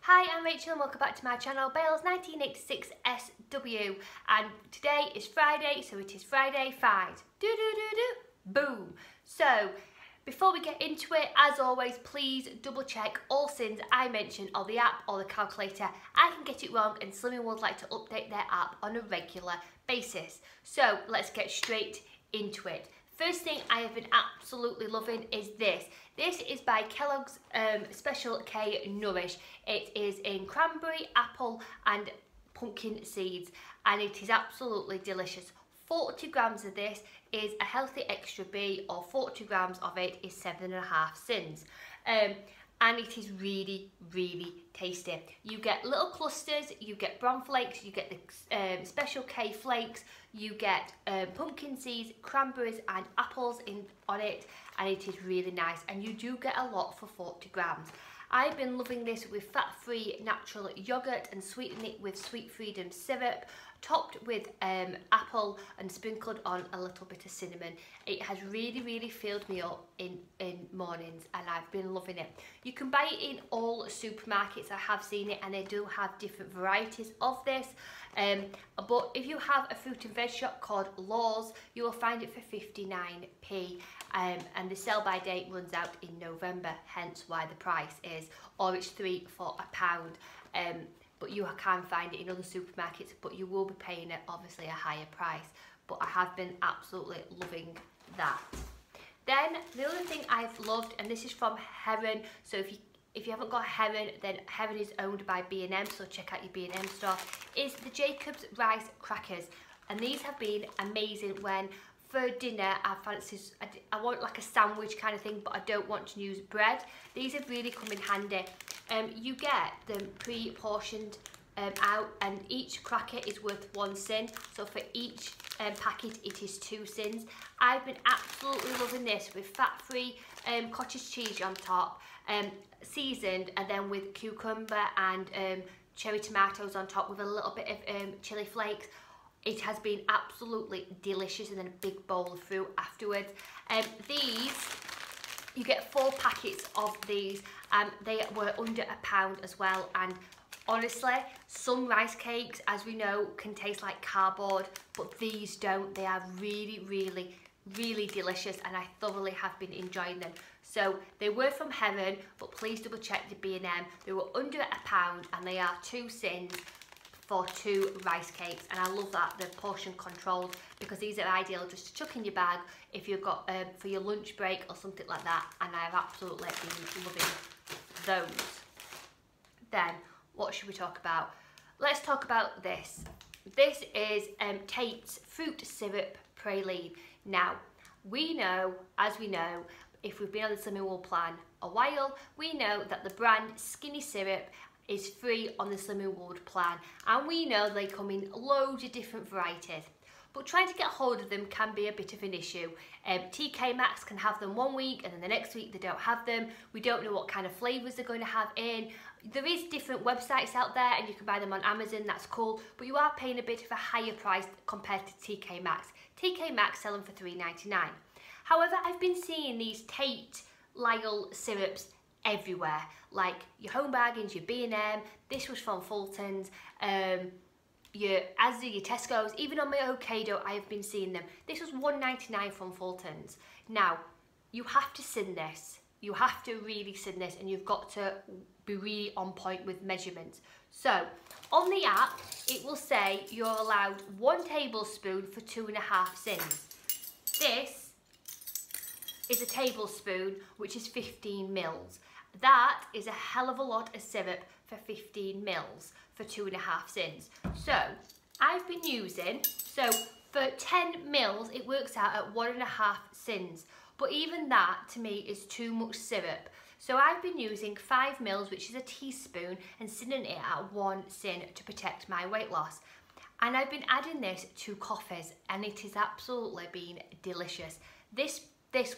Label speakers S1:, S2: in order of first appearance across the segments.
S1: Hi, I'm Rachel and welcome back to my channel, Bales 1986 SW, and today is Friday, so it is Friday 5. Boom! So, before we get into it, as always, please double check all sins I mention on the app or the calculator. I can get it wrong and Slimming would like to update their app on a regular basis. So, let's get straight into it. First thing I have been absolutely loving is this. This is by Kellogg's Special K Nourish. It is in cranberry, apple and pumpkin seeds and it is absolutely delicious. 40 grams of this is a healthy extra B, or 40 grams of it is 7.5 sins. And it is really, really tasty. You get little clusters, you get bran flakes, you get the Special K flakes, you get pumpkin seeds, cranberries and apples on it, and it is really nice. And you do get a lot for 40 grams. I've been loving this with fat-free natural yogurt and sweetening it with Sweet Freedom syrup, topped with apple and sprinkled on a little bit of cinnamon. It has really, really filled me up in mornings and I've been loving it. You can buy it in all supermarkets. I have seen it and they do have different varieties of this. But if you have a fruit and veg shop called Law's, you will find it for 59p. And the sell by date runs out in November, hence why the price is, or it's 3 for £1. But you can find it in other supermarkets, but you will be paying it obviously a higher price. But I have been absolutely loving that. Then the other thing I've loved, and this is from Heron, so if you haven't got Heron, then Heron is owned by B&M, so check out your B&M store, is the Jacob's Rice Crackers. And these have been amazing when for dinner I want like a sandwich kind of thing, but I don't want to use bread. These have really come in handy. You get them pre-portioned out, and each cracker is worth 1 sin, so for each packet it is 2 sins. I've been absolutely loving this with fat-free cottage cheese on top, seasoned, and then with cucumber and cherry tomatoes on top with a little bit of chili flakes. It has been absolutely delicious, and then a big bowl of fruit afterwards. These, you get 4 packets of these, and they were under £1 as well. And honestly, some rice cakes, as we know, can taste like cardboard, but these don't. They are really, really, really delicious, and I thoroughly have been enjoying them. So they were from Heron, but please double check the B&M. They were under £1, and they are 2 sins for 2 rice cakes, and I love that they're portion controlled, because these are ideal just to chuck in your bag if you've got for your lunch break or something like that, and I've absolutely been loving those. Then what should we talk about? Let's talk about this. This is Tate's fruit syrup praline. Now we know, as we know, if we've been on the Slimming World plan a while, we know that the brand Skinny Syrup is free on the Slimming World plan, and we know they come in loads of different varieties, but trying to get hold of them can be a bit of an issue. TK Maxx can have them one week and then the next week they don't have them. We don't know what kind of flavours they're going to have in. There is different websites out there and you can buy them on Amazon, that's cool, but you are paying a bit of a higher price compared to TK Maxx. TK Maxx sell them for $3.99. However, I've been seeing these Tate Lyle syrups everywhere, like your Home Bargains, your B&M, this was from Fulton's, your Asda, your Tesco's, even on my Ocado I have been seeing them. This was $1.99 from Fulton's. Now, you have to sin this. You have to really sin this, and you've got to be really on point with measurements. So, on the app, it will say you're allowed 1 tablespoon for 2.5 sins. This is a tablespoon, which is 15 mils. That is a hell of a lot of syrup for 15 mils for 2.5 sins. So I've been using, so for 10 mils it works out at 1.5 sins, but even that to me is too much syrup. So I've been using 5 mils, which is a teaspoon, and sinning it at 1 sin to protect my weight loss. And I've been adding this to coffees, and it has absolutely been delicious. This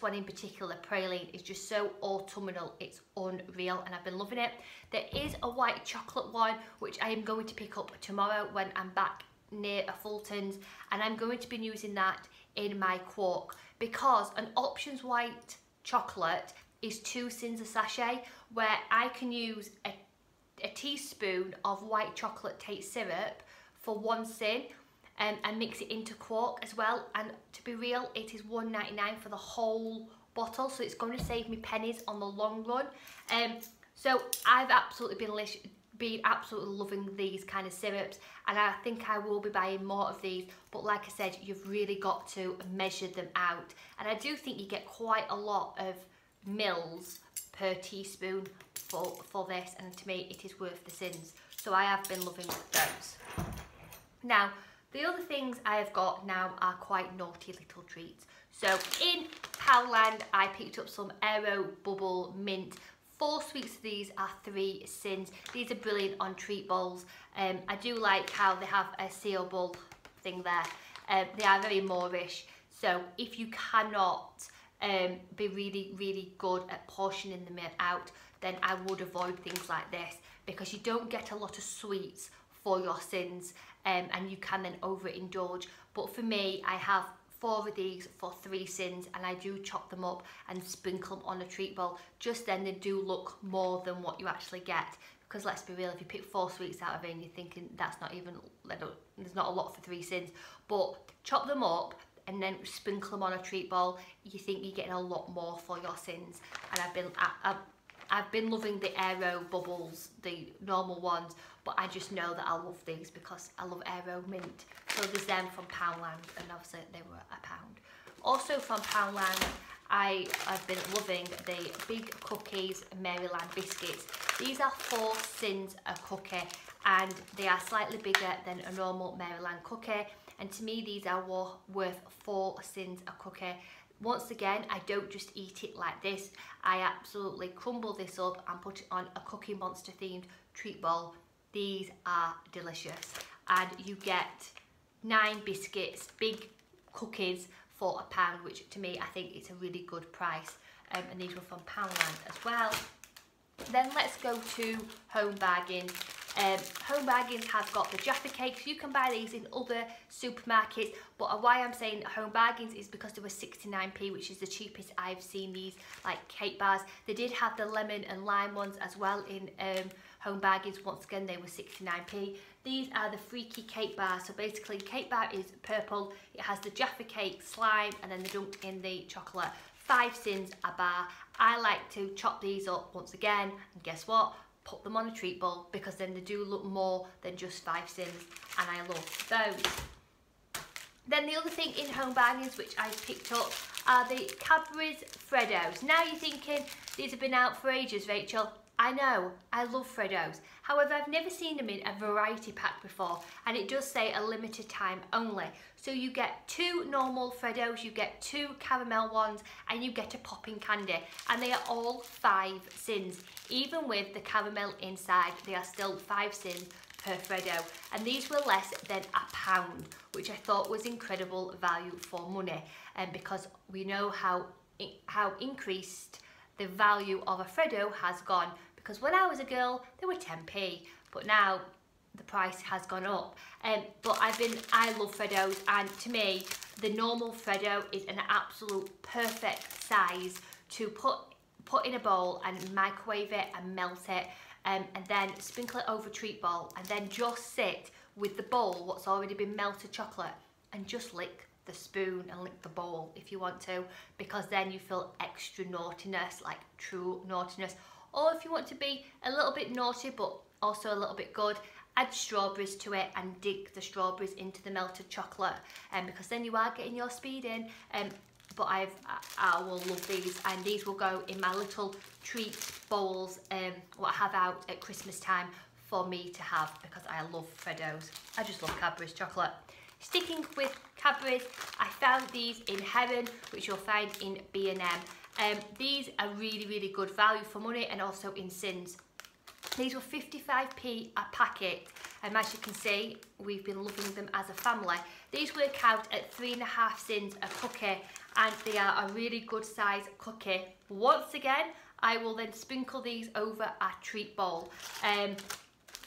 S1: one in particular, praline, is just so autumnal, it's unreal, and I've been loving it. There is a white chocolate one, which I am going to pick up tomorrow when I'm back near a Fulton's, and I'm going to be using that in my quark, because an Options white chocolate is 2 sins a sachet, where I can use a teaspoon of white chocolate taste syrup for 1 sin, and mix it into quark as well. And to be real, it is £1.99 for the whole bottle, so it's going to save me pennies on the long run. So I've absolutely been absolutely loving these kind of syrups, and I think I will be buying more of these. But like I said, you've really got to measure them out, and I do think you get quite a lot of mils per teaspoon for this, and to me it is worth the sins. So I have been loving those. Now the other things I have got now are quite naughty little treats. So in Poundland I picked up some Aero Bubble Mint. 4 sweets of these are 3 sins. These are brilliant on treat bowls. I do like how they have a seal bulb thing there. They are very Moorish. So if you cannot be really good at portioning them out, then I would avoid things like this, because you don't get a lot of sweets for your sins, and you can then overindulge. But for me, I have 4 of these for 3 sins, and I do chop them up and sprinkle them on a treat bowl. Just then they do look more than what you actually get, because let's be real, if you pick 4 sweets out of it and you're thinking that's not even, there's not a lot for 3 sins, but chop them up and then sprinkle them on a treat bowl, you think you're getting a lot more for your sins. And I've been loving the Aero Bubbles, the normal ones, but I just know that I love these because I love Aero Mint. So there's them from Poundland, and obviously they were £1. Also from Poundland, I have been loving the Big Cookies Maryland biscuits. These are 4 sins a cookie, and they are slightly bigger than a normal Maryland cookie. And to me, these are worth 4 sins a cookie. Once again, I don't just eat it like this. I absolutely crumble this up and put it on a Cookie Monster themed treat bowl. These are delicious. And you get 9 biscuits, big cookies for £1, which to me, I think it's a really good price. And these were from Poundland as well. Then let's go to Home Bargains. Home Bargains have got the Jaffa cakes. You can buy these in other supermarkets, but why I'm saying Home Bargains is because they were 69p, which is the cheapest I've seen these like cake bars. They did have the lemon and lime ones as well in Home Bargains. Once again, they were 69p. These are the Freaky cake bars. So basically, cake bar is purple. It has the Jaffa cake, slime, and then they're dunked in the chocolate. 5 sins a bar. I like to chop these up once again, and guess what? Put them on a treat bowl, because then they do look more than just 5 sins, and I love those. Then the other thing in Home Bargains which I picked up are the Cadbury's Freddos. Now you're thinking, these have been out for ages, Rachel. I know, I love Freddos. However, I've never seen them in a variety pack before, and it does say a limited time only. So you get 2 normal Freddos, you get 2 caramel ones, and you get a popping candy. And they are all 5 sins. Even with the caramel inside, they are still 5 sins per Freddo. And these were less than £1, which I thought was incredible value for money. And because we know how increased the value of a Freddo has gone. Because when I was a girl, they were 10p, but now the price has gone up. But I love Freddos, and to me, the normal Freddo is an absolute perfect size to put in a bowl and microwave it and melt it, and then sprinkle it over a treat bowl, and then just sit with the bowl, what's already been melted chocolate, and just lick the spoon and lick the bowl if you want to, because then you feel extra naughtiness, like true naughtiness. Or if you want to be a little bit naughty but also a little bit good, add strawberries to it and dig the strawberries into the melted chocolate, because then you are getting your speed in. But I will love these, and these will go in my little treat bowls what I have out at Christmas time for me to have, because I love Freddos. I just love Cadbury's chocolate. Sticking with Cadbury's, I found these in Heron, which you'll find in B&M. These are really good value for money, and also in sins. These were 55p a packet, and as you can see, we've been loving them as a family. These work out at 3.5 sins a cookie, and they are a really good size cookie. Once again, I will then sprinkle these over a treat bowl. And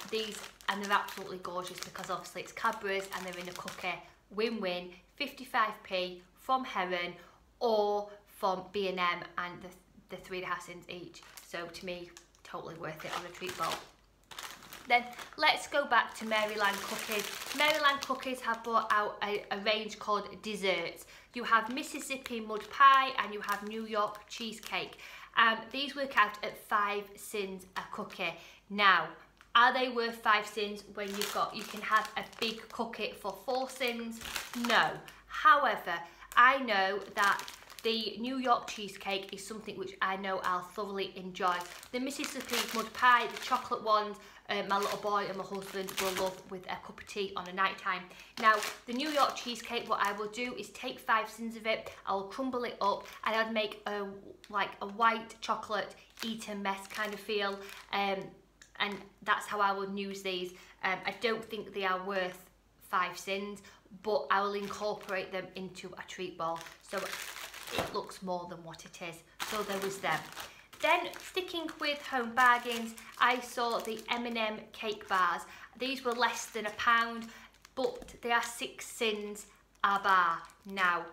S1: they're absolutely gorgeous, because obviously it's Cadbury's and they're in a cookie. Win-win. 55p from Heron or from B&M, and the 3.5 cents each. So to me, totally worth it on a treat bowl. Then let's go back to Maryland Cookies. Maryland Cookies have brought out a range called desserts. You have Mississippi mud pie and you have New York cheesecake. These work out at 5 cents a cookie. Now, are they worth 5 cents when you can have a big cookie for 4 cents? No. However, I know that the New York cheesecake is something which I know I'll thoroughly enjoy. The Mississippi mud pie, the chocolate ones, my little boy and my husband will love with a cup of tea on a night time. Now, the New York cheesecake, what I will do is take 5 cents of it, I'll crumble it up, and I'd make like a white chocolate eaten mess kind of feel, and that's how I would use these. I don't think they are worth 5 cents, but I will incorporate them into a treat ball, so it looks more than what it is. So there was them. Then, sticking with home bargains, I saw the M&M cake bars. These were less than £1, but they are 6 cents a bar. Now,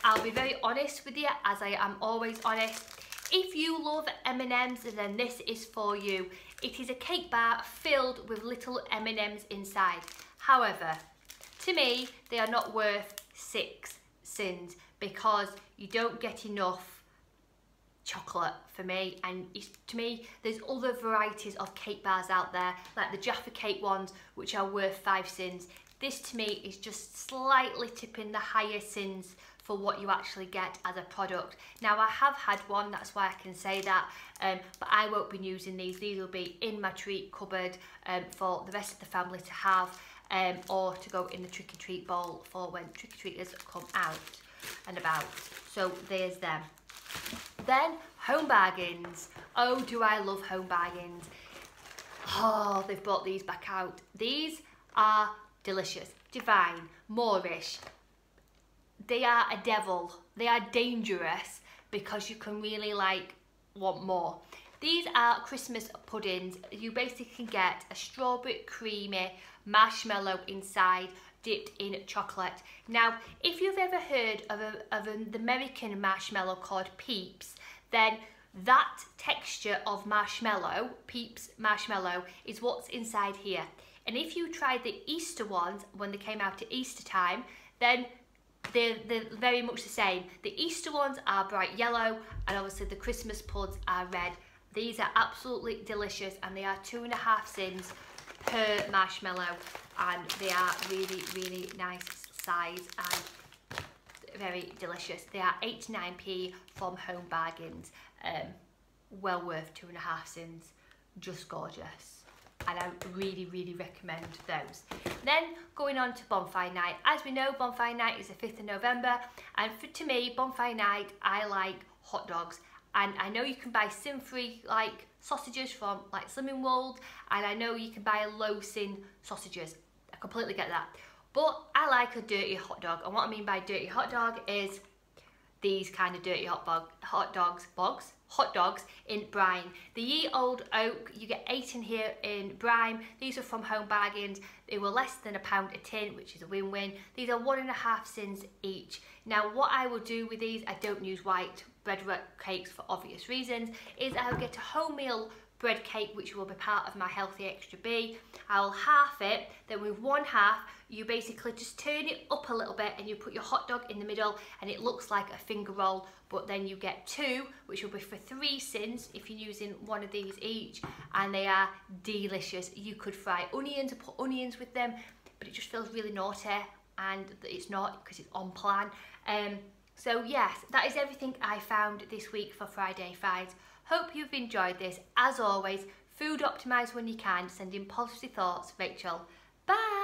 S1: I'll be very honest with you, as I am always honest. If you love M&Ms, then this is for you. It is a cake bar filled with little M&Ms inside. However, to me, they are not worth 6 cents because you don't get enough chocolate for me, and to me there's other varieties of cake bars out there like the Jaffa Cake ones which are worth 5 cents. This to me is just slightly tipping the higher cents for what you actually get as a product. Now, I have had one, that's why I can say that, but I won't be using these. These will be in my treat cupboard for the rest of the family to have, or to go in the trick-or-treat bowl for when trick-or-treaters come out and about. So there's them. Then home bargains. Oh, do I love home bargains. Oh, they've brought these back out. These are delicious, divine, Moorish. They are a devil. They are dangerous because you can really want more. These are Christmas puddings. You basically can get a strawberry creamy marshmallow inside, dipped in chocolate. Now, if you've ever heard of an American marshmallow called Peeps, then that texture of marshmallow, Peeps marshmallow, is what's inside here. And if you tried the Easter ones when they came out at Easter time, then they're very much the same. The Easter ones are bright yellow, and obviously the Christmas puds are red. These are absolutely delicious, and they are 2.5 cents per marshmallow, and they are really, really nice size and very delicious. They are 89p from Home Bargains. Well worth 2.5 cents. Just gorgeous, and I really, really recommend those. Then going on to Bonfire Night. As we know, Bonfire Night is the 5th of November, and to me, Bonfire Night, I like hot dogs. And I know you can buy sin-free sausages from Slimming World, and I know you can buy low-sin sausages. I completely get that. But I like a dirty hot dog, and what I mean by dirty hot dog is these kind of dirty hot dogs in brine. The Ye Old Oak, you get 8 in here in brine. These are from Home Bargains. They were less than £1 a tin, which is a win-win. These are 1.5 cents each. Now, what I will do with these, I don't use white bread cakes for obvious reasons, is I'll get a wholemeal bread cake, which will be part of my Healthy Extra B. I'll half it, then with one half, you basically just turn it up a little bit and you put your hot dog in the middle, and it looks like a finger roll, but then you get 2, which will be for 3 cents if you're using one of these each, and they are delicious. You could fry onions or put onions with them, but it just feels really naughty, and it's not because it's on plan. So yes, that is everything I found this week for Friday Finds. Hope you've enjoyed this. As always, food optimise when you can. Sending positive thoughts, Rachel. Bye!